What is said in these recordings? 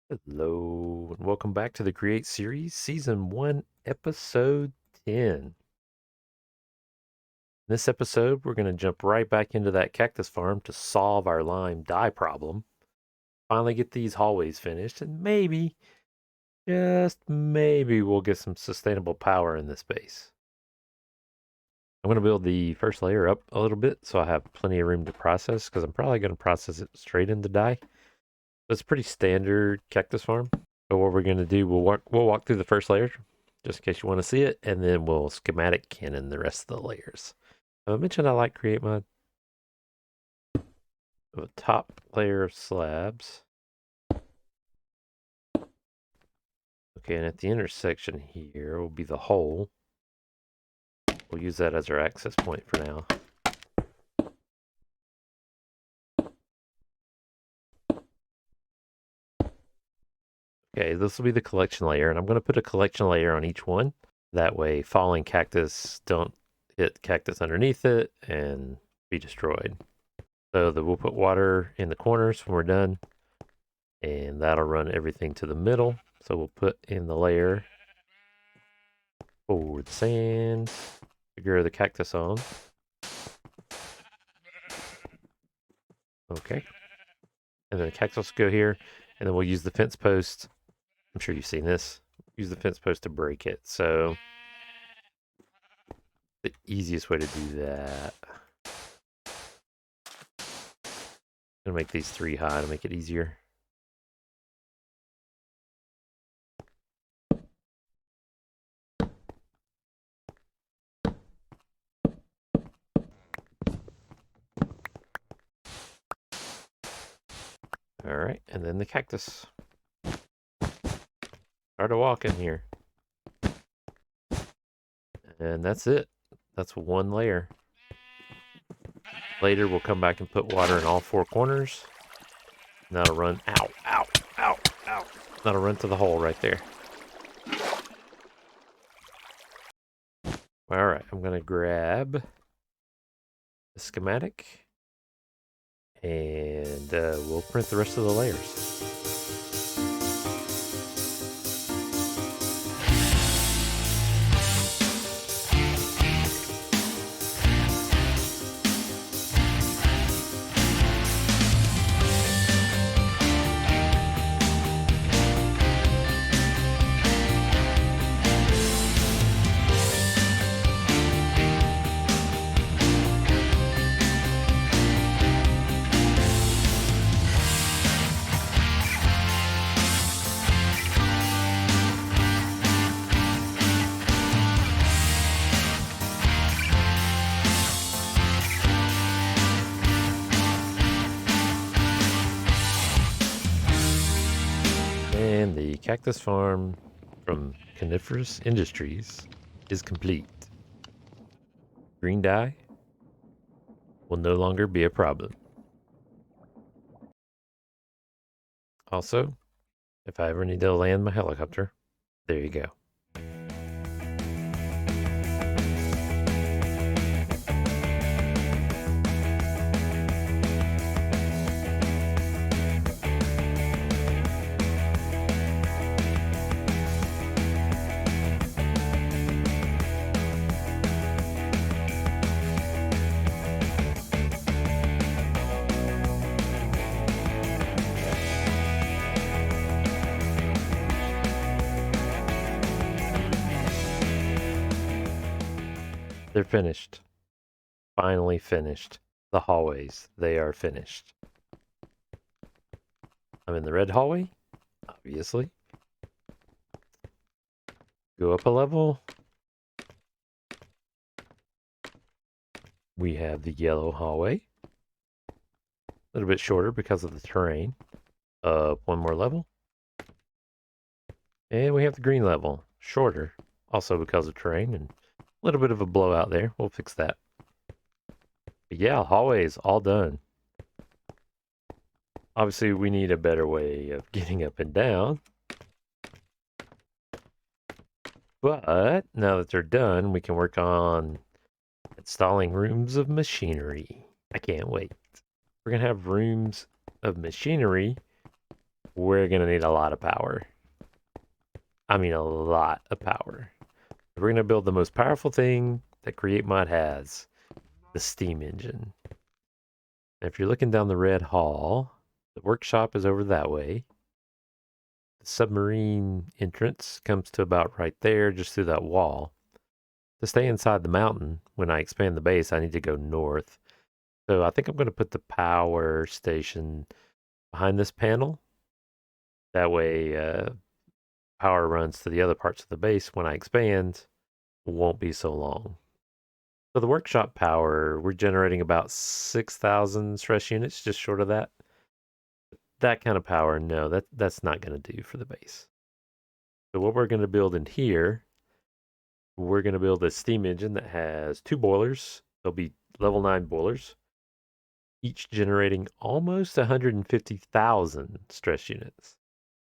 Hello, and welcome back to the Create series, Season 1, Episode 10. In this episode, we're going to jump right back into that cactus farm to solve our lime dye problem, finally get these hallways finished, and maybe, just maybe, we'll get some sustainable power in this base. I'm going to build the first layer up a little bit so I have plenty of room to process, because I'm probably going to process it straight into dye. It's a pretty standard cactus farm. So what we're going to do, we'll walk through the first layer, just in case you want to see it, and then we'll schematic cannon the rest of the layers. I mentioned I like create mode. A top layer of slabs. Okay, and at the intersection here will be the hole. We'll use that as our access point for now. Okay, this will be the collection layer, and I'm going to put a collection layer on each one. That way falling cactus don't hit cactus underneath it and be destroyed. So that we'll put water in the corners when we're done, and that'll run everything to the middle. So we'll put in the layer for the sand, figure the cactus on. Okay. And then the cactus will go here, and then we'll use the fence post. I'm sure you've seen this. Use the fence post to break it. So the easiest way to do that. I'm gonna make these 3 high to make it easier. All right, and then the cactus. Start a walk in here. And that's it. That's one layer. Later, we'll come back and put water in all 4 corners. And that'll run, ow, ow, ow, ow. That'll run to the hole right there. All right, I'm gonna grab the schematic and we'll print the rest of the layers. And the cactus farm from Coniferous Industries is complete. Green dye will no longer be a problem. Also, if I ever need to land my helicopter, there you go. They're finished. Finally finished. The hallways, they are finished. I'm in the red hallway, obviously. Go up a level. We have the yellow hallway. A little bit shorter because of the terrain. Up one more level. And we have the green level. Shorter, also because of terrain and a little bit of a blowout there. We'll fix that. But yeah, hallways all done. Obviously, we need a better way of getting up and down. But now that they're done, we can work on installing rooms of machinery. I can't wait. We're going to have rooms of machinery we're going to need a lot of power. I mean, a lot of power. We're going to build the most powerful thing that Create Mod has, the steam engine. And if you're looking down the red hall, the workshop is over that way. The submarine entrance comes to about right there, just through that wall. To stay inside the mountain, when I expand the base, I need to go north. So I think I'm going to put the power station behind this panel. That way, power runs to the other parts of the base when I expand, won't be so long. So the workshop power, we're generating about 6,000 stress units, just short of that. That kind of power, no, that's not going to do for the base. So what we're going to build in here, we're going to build a steam engine that has 2 boilers. They'll be level 9 boilers, each generating almost 150,000 stress units.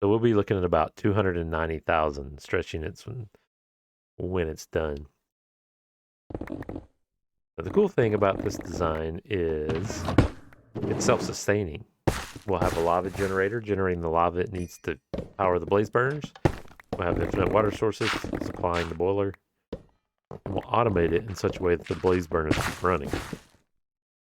So we'll be looking at about 290,000 stress units when it's done. Now, the cool thing about this design is it's self-sustaining. We'll have a lava generator generating the lava it needs to power the blaze burners. We'll have infinite water sources supplying the boiler. And we'll automate it in such a way that the blaze burners keep running.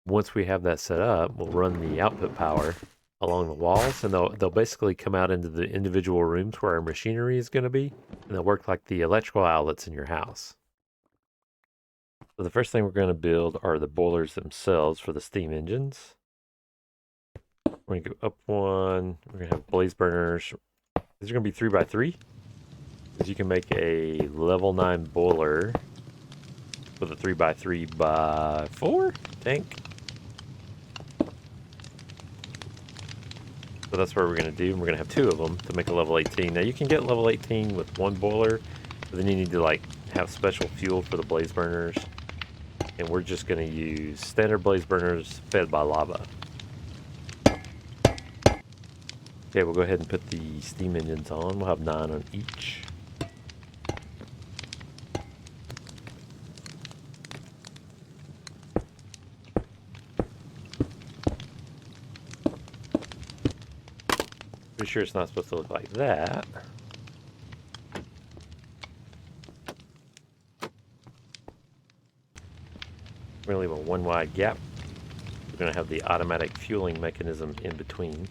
Once we have that set up, we'll run the output power along the walls, and they'll basically come out into the individual rooms where our machinery is going to be, and they'll work like the electrical outlets in your house. So the first thing we're going to build are the boilers themselves for the steam engines. We're going to go up one. We're going to have blaze burners. These are going to be 3x3, because you can make a level 9 boiler with a 3x3x4 tank. So that's what we're going to do. We're going to have 2 of them to make a level 18. Now you can get level 18 with 1 boiler, but then you need to like have special fuel for the blaze burners. And we're just going to use standard blaze burners fed by lava. Okay, we'll go ahead and put the steam engines on. We'll have 9 on each. Pretty sure it's not supposed to look like that. We're going to leave a 1 wide gap. We're going to have the automatic fueling mechanism in between.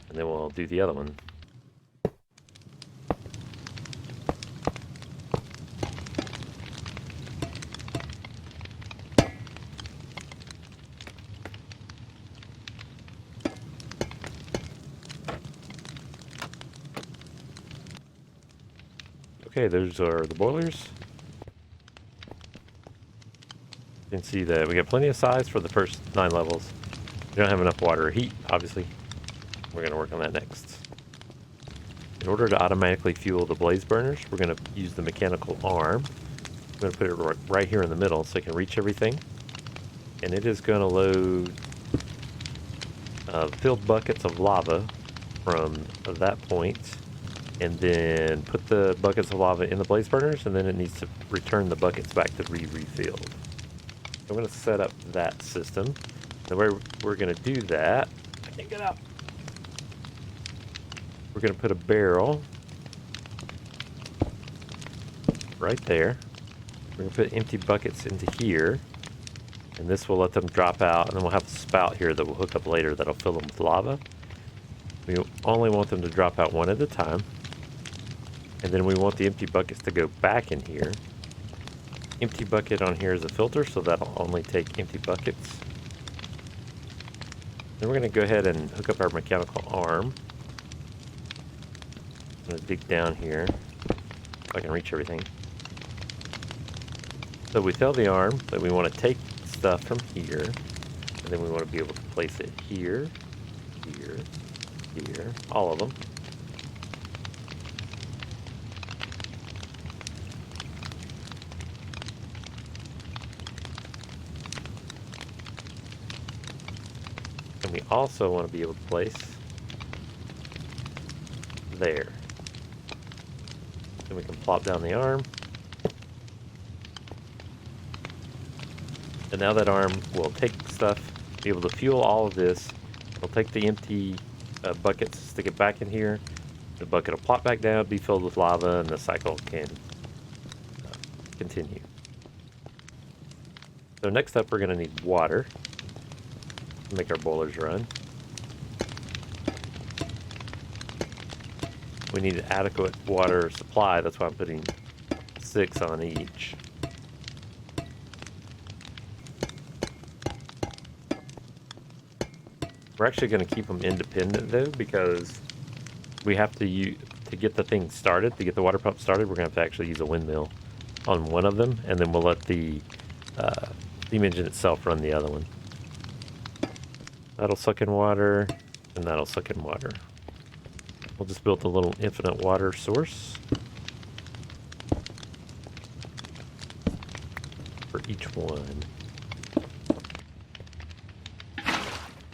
And then we'll do the other one. Okay, those are the boilers. You can see that we got plenty of size for the first 9 levels. We don't have enough water or heat, obviously. We're going to work on that next. In order to automatically fuel the blaze burners, we're going to use the mechanical arm. I'm going to put it right here in the middle so it can reach everything. And it is going to load filled buckets of lava from that point, and then put the buckets of lava in the blaze burners, and then it needs to return the buckets back to be refilled. I'm going to set up that system. The way we're going to do that, I can't get out. We're going to put a barrel right there. We're going to put empty buckets into here, and this will let them drop out, and then we'll have a spout here that we'll hook up later that'll fill them with lava. We only want them to drop out one at a time, and then we want the empty buckets to go back in here. Empty bucket on here is a filter, so that'll only take empty buckets. Then we're going to go ahead and hook up our mechanical arm. I'm going to dig down here so I can reach everything. So we tell the arm that we want to take stuff from here, and then we want to be able to place it here, here, here, all of them. And we also want to be able to place there. Then we can plop down the arm. And now that arm will take stuff, be able to fuel all of this. It'll take the empty buckets, stick it back in here. The bucket will plop back down, be filled with lava, and the cycle can continue. So next up, we're going to need water to make our boilers run. We need an adequate water supply. That's why I'm putting 6 on each. We're actually going to keep them independent though, because we have to get the thing started, to get the water pump started, we're going to have to actually use a windmill on one of them, and then we'll let the steam engine itself run the other one. That'll suck in water, and that'll suck in water. We'll just build a little infinite water source for each one.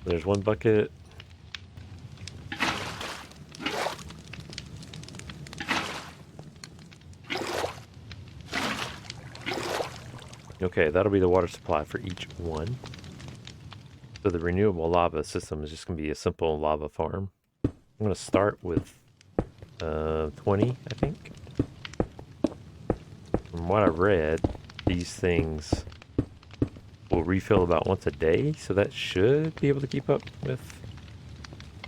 There's one bucket. Okay, that'll be the water supply for each one. So the renewable lava system is just going to be a simple lava farm. I'm going to start with 20, I think. From what I read, these things will refill about once a day, so that should be able to keep up with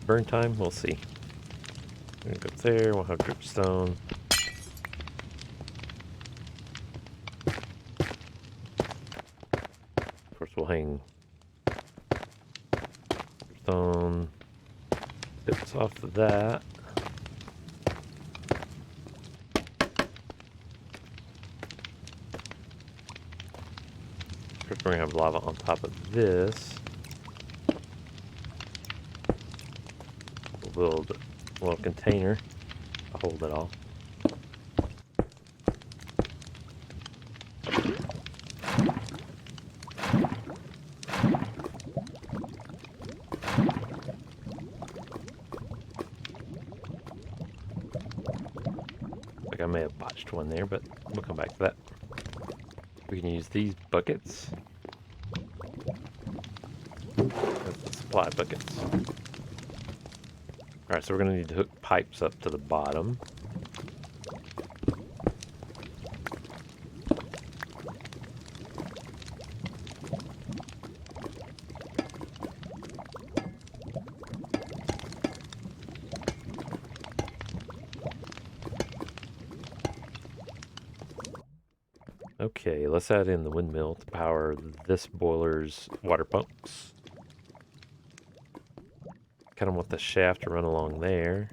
burn time. We'll see. We're going to go there, we'll have dripstone. Of course, we'll hang dripstone tips off of that. First, we're going to have lava on top of this. We'll build a little container to hold it all. Like I may have botched one there, but we'll come back to that. We can use these buckets. That's the supply buckets. Alright, so we're going to need to hook pipes up to the bottom. Okay, let's add in the windmill to power this boiler's water pumps. Kind of want the shaft to run along there.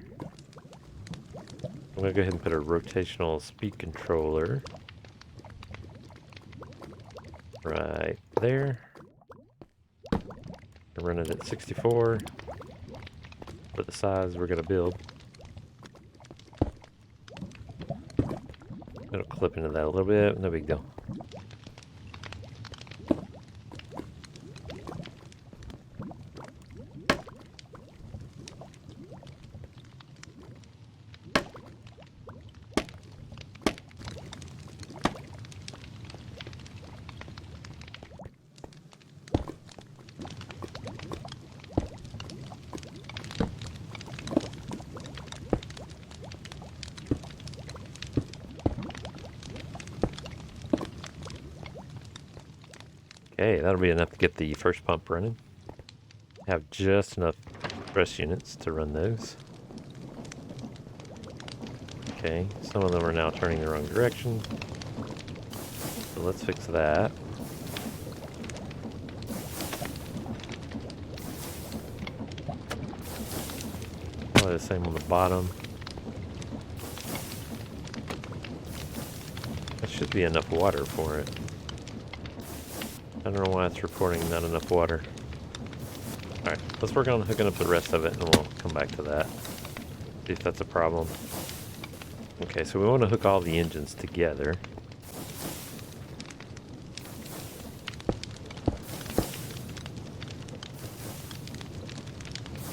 I'm going to go ahead and put a rotational speed controller right there. Run it at 64 for the size we're going to build. It'll clip into that a little bit, no big deal. Okay, that'll be enough to get the first pump running. Have just enough press units to run those. Okay, some of them are now turning the wrong direction. So let's fix that. Probably the same on the bottom. That should be enough water for it. I don't know why it's reporting not enough water. Alright, let's work on hooking up the rest of it and we'll come back to that. See if that's a problem. Okay, so we want to hook all the engines together.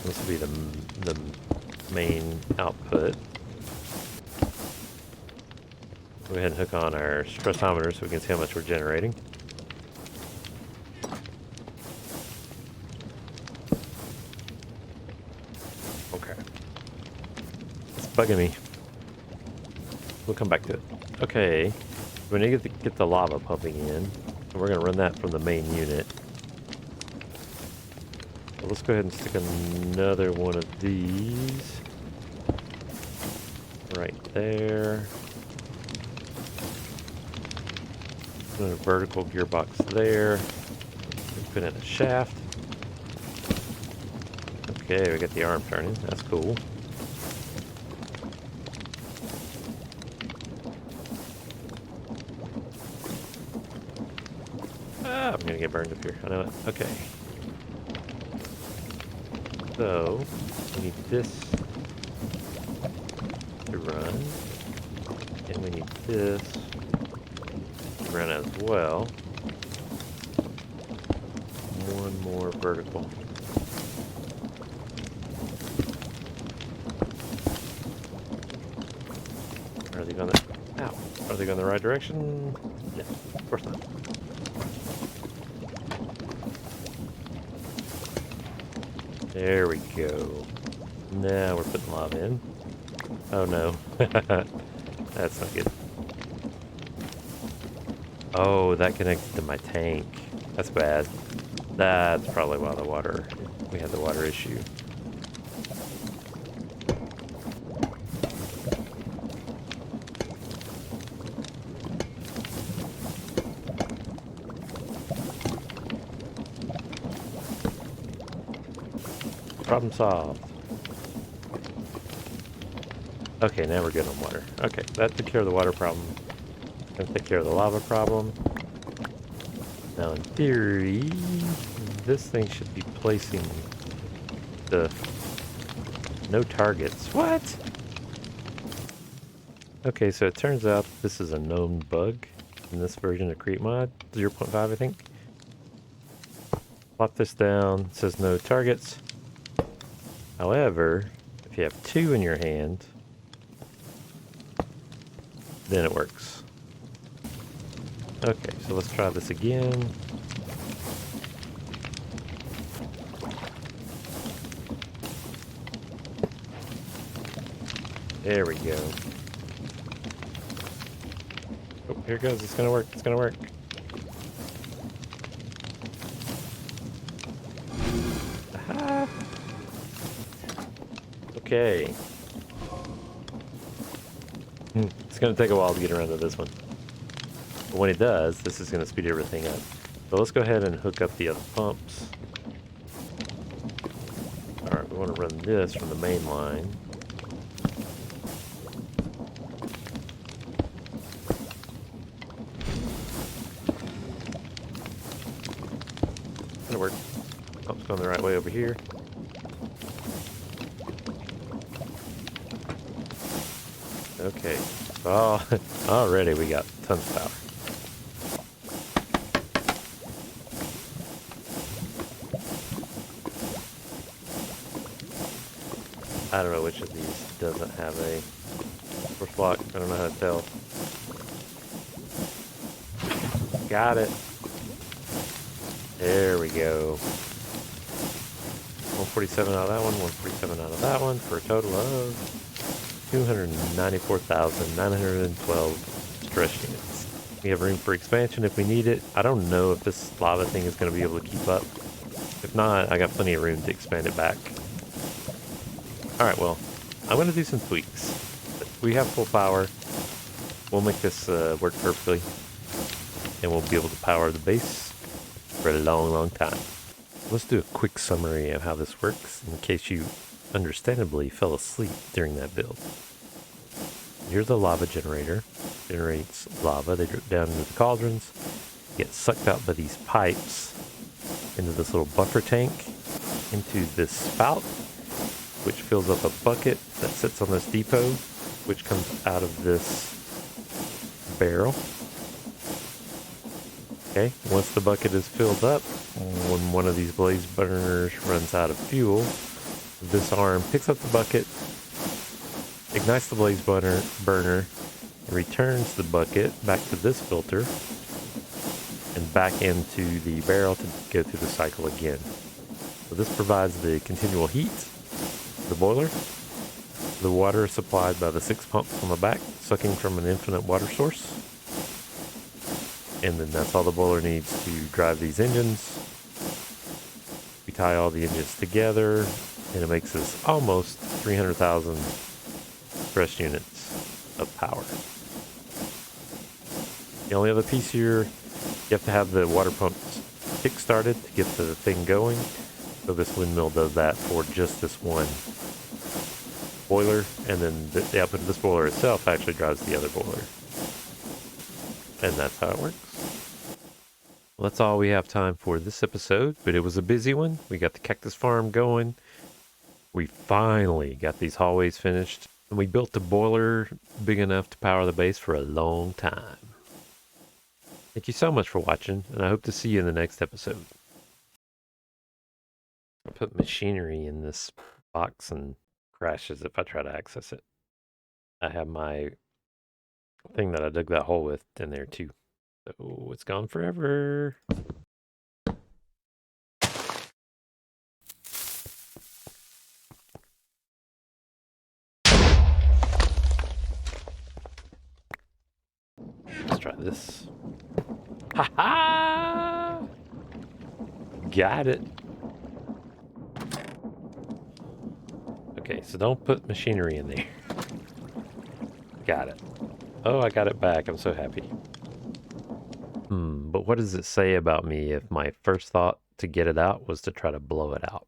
This will be the main output. Go ahead and hook on our stressometer so we can see how much we're generating. Okay. It's bugging me. We'll come back to it. Okay. We need to get the lava pumping in. And we're going to run that from the main unit. So let's go ahead and stick another one of these. Right there. Put a vertical gearbox there. Put in a shaft. Okay, we got the arm turning. That's cool. Ah, I'm gonna get burned up here. I know it. Okay. So, we need this to run. And we need this to run as well. One more vertical. Are they going the... Ow. Are they going the right direction? No, of course not. There we go. Now we're putting lava in. Oh no. That's not good. Oh, that connected to my tank. That's bad. That's probably why we had the water issue. Problem solved. Okay, now we're good on water. Okay, that took care of the water problem. Gonna take care of the lava problem. Now in theory, this thing should be placing the no targets. What? Okay, so it turns out this is a known bug in this version of Create Mod 0.5, I think. Plop this down, it says no targets. However, if you have two in your hand, then it works. Okay, so let's try this again. There we go. Oh, here it goes. It's gonna work. It's gonna work. Aha! Okay. It's gonna take a while to get around to this one. But when it does, this is gonna speed everything up. So let's go ahead and hook up the other pumps. Alright, we want to run this from the main line. Gonna work. Pump's going the right way over here. Okay. Oh, already we got tons of power. I don't know which of these doesn't have a force block. I don't know how to tell. Got it. There we go. 147 out of that one, 147 out of that one, for a total of 294,912 stress units. We have room for expansion if we need it. I don't know if this lava thing is going to be able to keep up. If not, I got plenty of room to expand it back. Alright, well, I'm going to do some tweaks. We have full power. We'll make this work perfectly. And we'll be able to power the base for a long, long time. Let's do a quick summary of how this works in case you understandably fell asleep during that build. Here's a lava generator. Generates lava. They drip down into the cauldrons, get sucked out by these pipes into this little buffer tank, into this spout, which fills up a bucket that sits on this depot, which comes out of this barrel. Okay, once the bucket is filled up, when one of these blaze burners runs out of fuel, this arm picks up the bucket, ignites the blaze burner, and returns the bucket back to this filter and back into the barrel to go through the cycle again. So this provides the continual heat the boiler. The water is supplied by the 6 pumps on the back, sucking from an infinite water source. And then that's all the boiler needs to drive these engines. We tie all the engines together, and it makes us almost 300,000 thrust units of power. The only other piece here, you have to have the water pumps kick-started to get the thing going. So this windmill does that for just this one boiler, and then the output of this boiler itself actually drives the other boiler. And that's how it works. Well, that's all we have time for this episode, but it was a busy one. We got the cactus farm going. We finally got these hallways finished, and we built a boiler big enough to power the base for a long time. Thank you so much for watching, and I hope to see you in the next episode. I put machinery in this box and crashes if I try to access it. I have my thing that I dug that hole with in there too. So it's gone forever. Let's try this. Ha ha! Got it. Okay, so don't put machinery in there. Got it. Oh, I got it back. I'm so happy. But what does it say about me if my first thought to get it out was to try to blow it out?